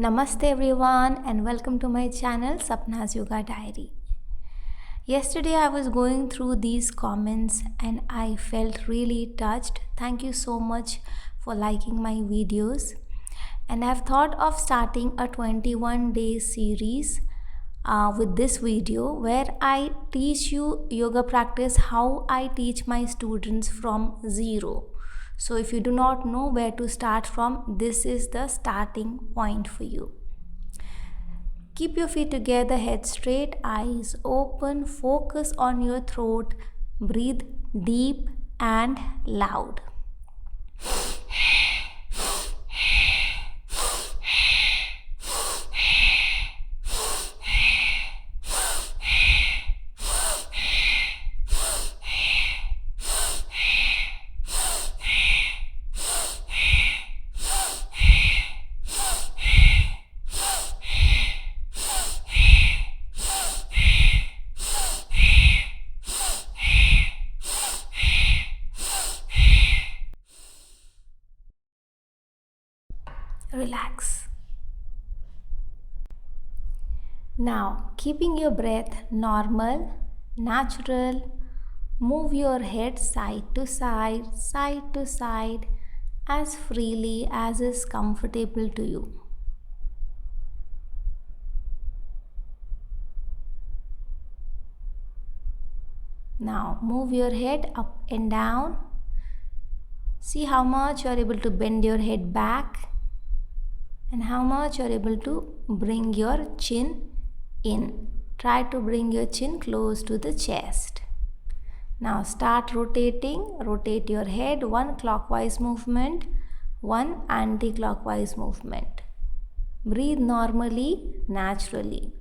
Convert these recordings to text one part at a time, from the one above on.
Namaste everyone and welcome to my channel Sapna's Yoga Diary. Yesterday I was going through these comments and I felt really touched. Thank you so much for liking my videos. And I've thought of starting a 21-day series with this video where I teach you yoga practice how I teach my students from zero. So if you do not know where to start from, this is the starting point for you. Keep your feet together, head straight, eyes open, focus on your throat, breathe deep and loud. Relax. Now, keeping your breath normal, natural, move your head side to side, as freely as is comfortable to you. Now, move your head up and down. See how much you are able to bend your head back and how much you are able to bring your chin in. Try to bring your chin close to the chest. Now start rotating. Rotate your head, one clockwise movement, one anti-clockwise movement. Breathe normally, naturally.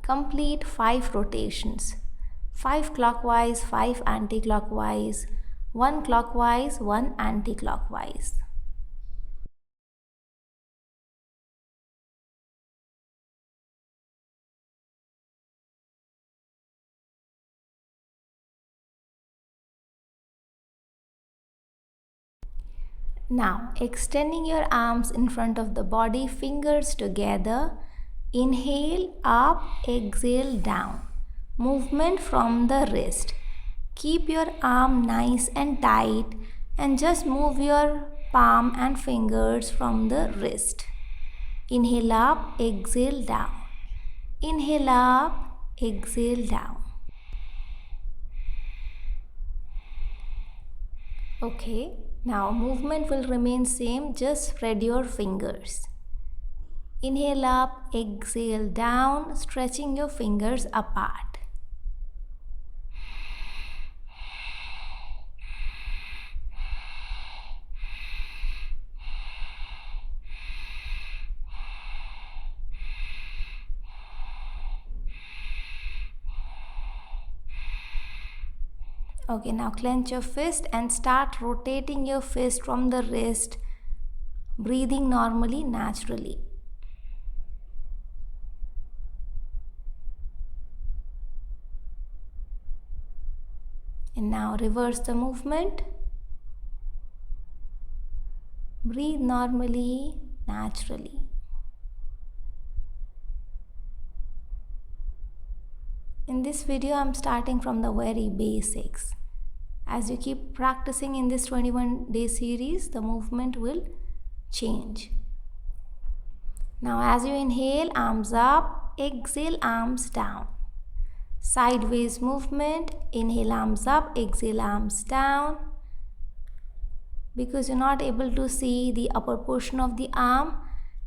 Complete 5 rotations. 5 clockwise, 5 anti-clockwise, 1 clockwise, 1 anti-clockwise. Now, extending your arms in front of the body, fingers together. Inhale up, exhale down. Movement from the wrist. Keep your arm nice and tight and just move your palm and fingers from the wrist. Inhale up, exhale down. Inhale up, exhale down. Okay, now movement will remain same, just spread your fingers. Inhale up, exhale down, stretching your fingers apart. Okay, now clench your fist and start rotating your fist from the wrist, breathing normally, naturally. And now reverse the movement. Breathe normally, naturally. In this video, I'm starting from the very basics. As you keep practicing in this 21-day series, the movement will change. Now, as you inhale, arms up, exhale, arms down. Sideways movement, inhale, arms up, exhale, arms down. Because you're not able to see the upper portion of the arm,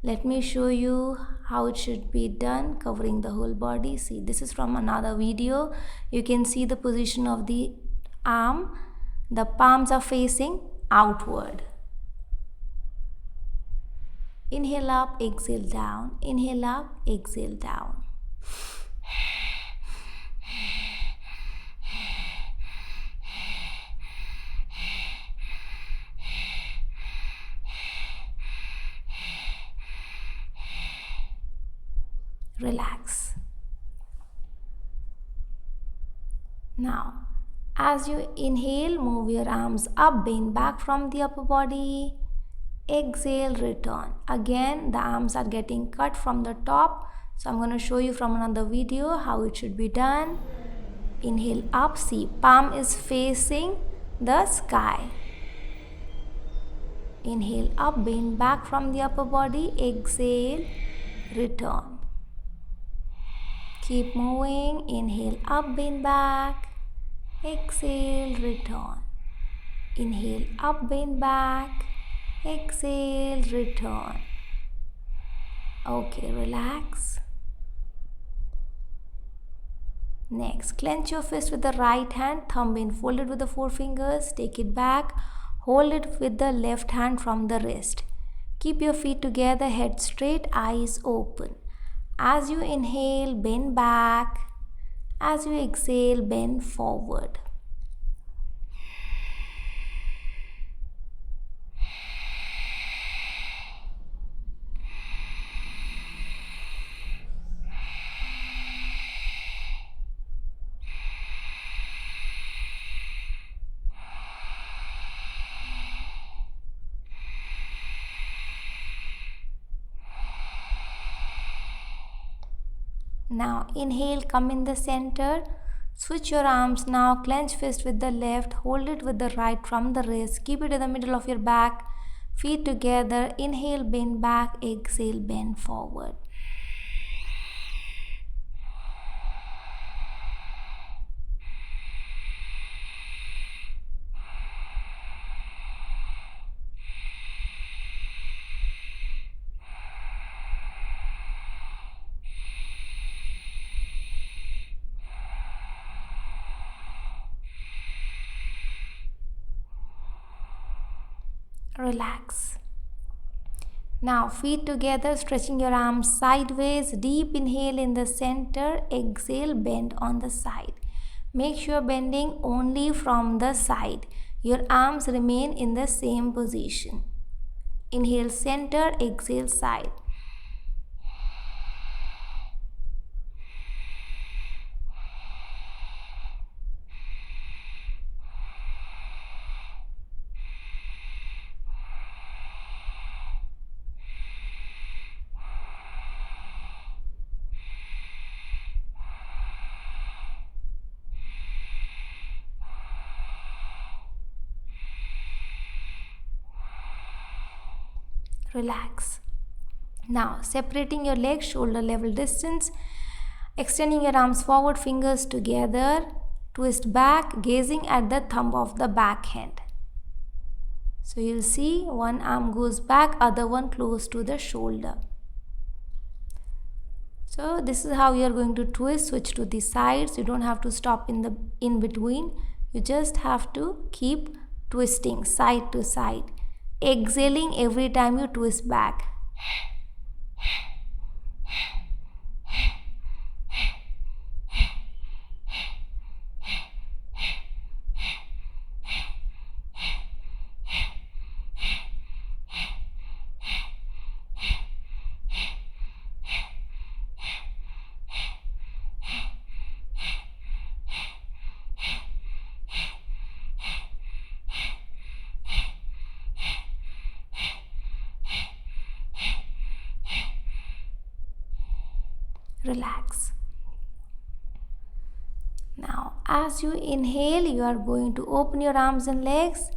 let me show you how it should be done, covering the whole body. See, this is from another video. You can see the position of the arm. The palms are facing outward. Inhale up, exhale down. Inhale up, exhale down. Relax. Now, as you inhale, move your arms up, bend back from the upper body. exhale, return. Again, the arms are getting cut from the top. So I'm going to show you from another video how it should be done. Inhale up, see, palm is facing the sky. Inhale up, bend back from the upper body, exhale, return. Keep moving, inhale up, bend back, exhale, return. Inhale up, bend back, exhale, return. Okay, relax. Next, clench your fist with the right hand, thumb in, fold it with the four fingers, take it back, hold it with the left hand from the wrist. Keep your feet together, head straight, eyes open. As you inhale, bend back. As you exhale, bend forward. Now inhale, come in the center. Switch your arms now, clench fist with the left, hold it with the right from the wrist. Keep it in the middle of your back, feet together. Inhale, bend back, exhale, bend forward. Relax. Now feet together, stretching your arms sideways. Deep inhale in the center, exhale, bend on the side. Make sure bending only from the side. Your arms remain in the same position. Inhale center, exhale side. Relax. Now separating your legs, shoulder level distance, extending your arms forward, fingers together, twist back, gazing at the thumb of the back hand. So you'll see one arm goes back, other one close to the shoulder. So this is how you are going to twist. Switch to the sides. You don't have to stop in between. You just have to keep twisting side to side, exhaling every time you twist back. Relax. Now, as you inhale, you are going to open your arms and legs.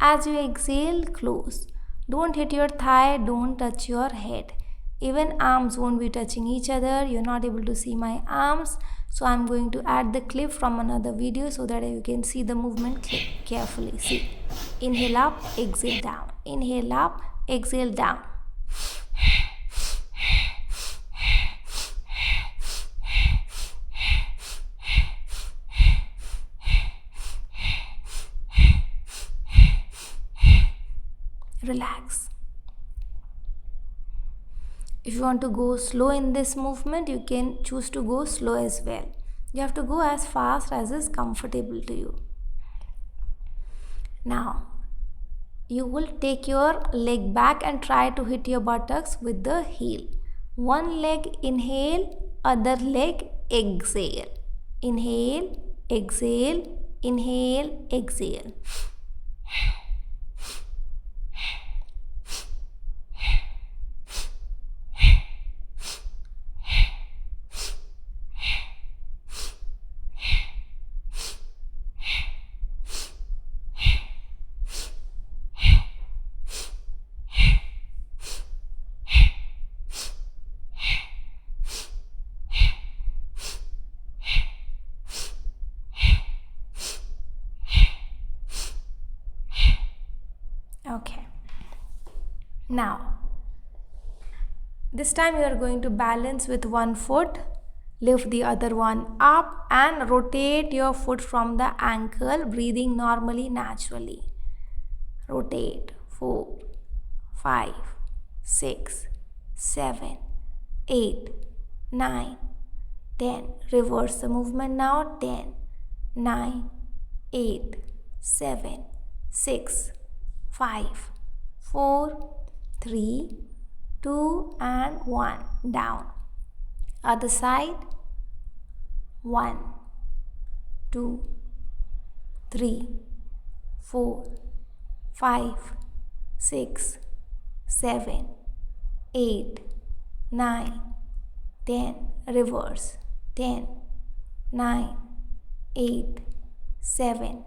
As you exhale, close. Don't hit your thigh, don't touch your head. Even arms won't be touching each other. You're not able to see my arms. So I'm going to add the clip from another video so that you can see the movement carefully. See, inhale up, exhale down. Inhale up, exhale down. Relax. If you want to go slow in this movement, you can choose to go slow as well. You have to go as fast as is comfortable to you. Now, you will take your leg back and try to hit your buttocks with the heel. One leg inhale, other leg exhale. Inhale, exhale, inhale, exhale. Now, this time you are going to balance with one foot, lift the other one up and rotate your foot from the ankle, breathing normally, naturally. Rotate. 4, 5, 6, 7, 8, 9, 10. Reverse the movement now. 10, 9, 8, 7, 6, 5, 4, 3, 2 and 1. Down. Other side. 1, 2, 3, 4, 5, 6, 7, 8, 9, 10. Reverse. 10, 9, 8, 7,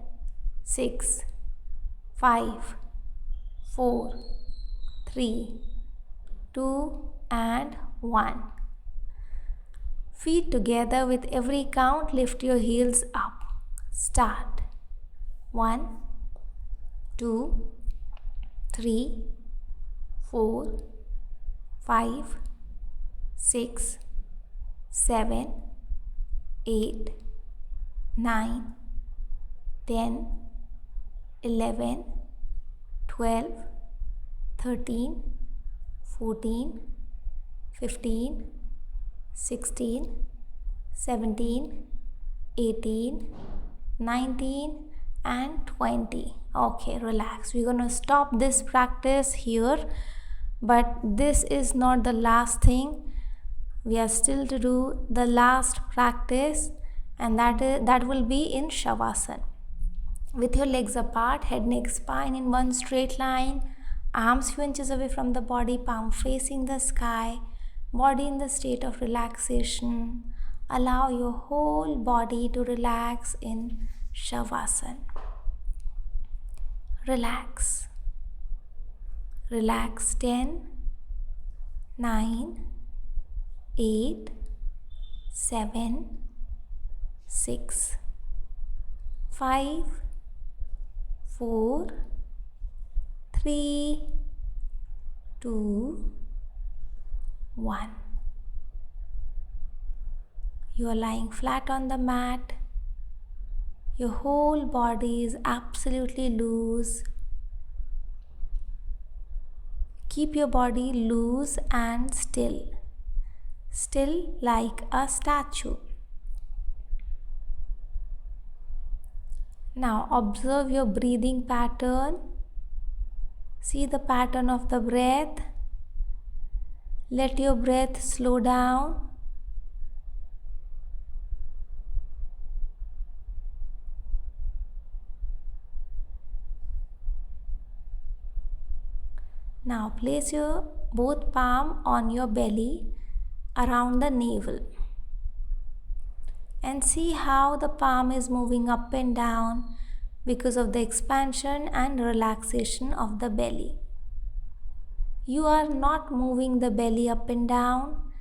6, 5, 4, 3, 2 and 1. Feet together. With every count, lift your heels up. Start. 1, 2, 3, 4, 5, 6, 7, 8, 9, 10, 11, 12, 13, 14, 15, 16, 17, 18, 19 and 20. Okay, relax. We're gonna stop this practice here, but this is not the last thing. We are still to do the last practice, and that will be in Shavasana. With your legs apart, head, neck, spine in one straight line, arms few inches away from the body, palm facing the sky, body in the state of relaxation. Allow your whole body to relax in Shavasana. Relax. Relax. 10, 9, 8, 7, 6, 5, 4, 3, 2, 1. You are lying flat on the mat. Your whole body is absolutely loose. Keep your body loose and still. Still like a statue. Now observe your breathing pattern. See the pattern of the breath. Let your breath slow down. Now place your both palm on your belly around the navel and see how the palm is moving up and down because of the expansion and relaxation of the belly. You are not moving the belly up and down,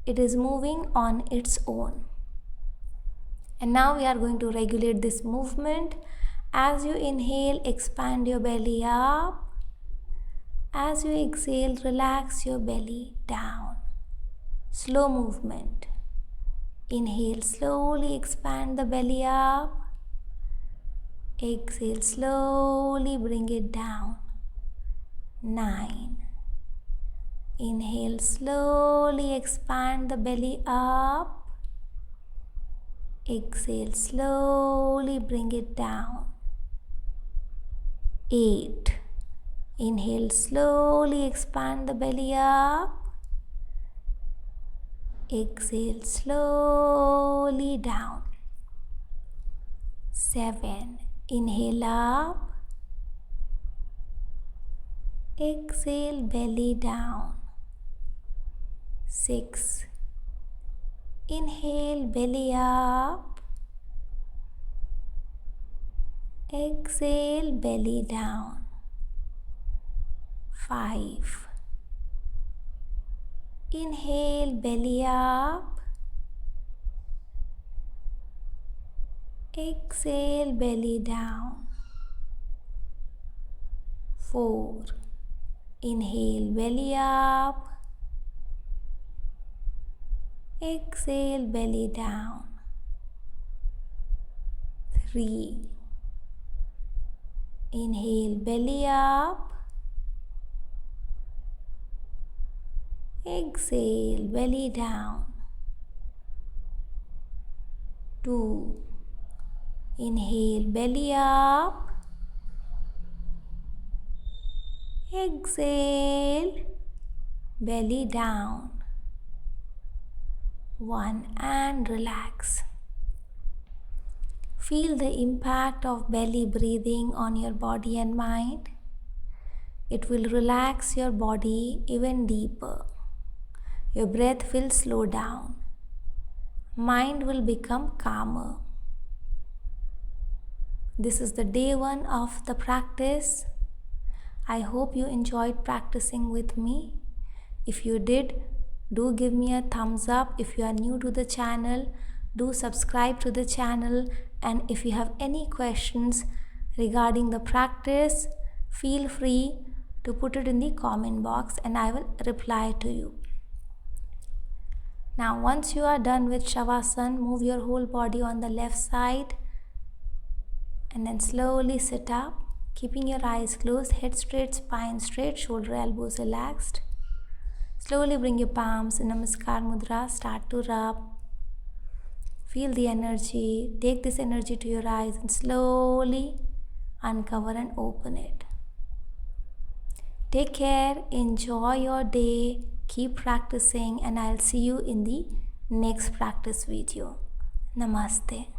it is moving on its own. And now we are going to regulate this movement. As you inhale, expand your belly up. As you exhale, relax your belly down. Slow movement. Inhale, slowly expand the belly up. Exhale, slowly bring it down. 9. Inhale, slowly expand the belly up. Exhale, slowly bring it down. 8. Inhale, slowly expand the belly up. Exhale, slowly down. 7. Inhale up. Exhale, belly down. 6. Inhale, belly up. Exhale, belly down. 5. Inhale, belly up. Exhale, belly down. 4. Inhale, belly up. Exhale, belly down. 3. Inhale, belly up. Exhale, belly down. 2. Inhale, belly up. Exhale, belly down. 1. And relax. Feel the impact of belly breathing on your body and mind. It will relax your body even deeper. Your breath will slow down. Mind will become calmer. This is the day 1 of the practice. I hope you enjoyed practicing with me. If you did, do give me a thumbs up. If you are new to the channel, do subscribe to the channel. And if you have any questions regarding the practice, feel free to put it in the comment box and I will reply to you. Now, once you are done with Shavasana, move your whole body on the left side and then slowly sit up, keeping your eyes closed, head straight, spine straight, shoulder, elbows relaxed. Slowly bring your palms in Namaskar Mudra, start to rub. Feel the energy, take this energy to your eyes and slowly uncover and open it. Take care, enjoy your day, keep practicing, and I'll see you in the next practice video. Namaste.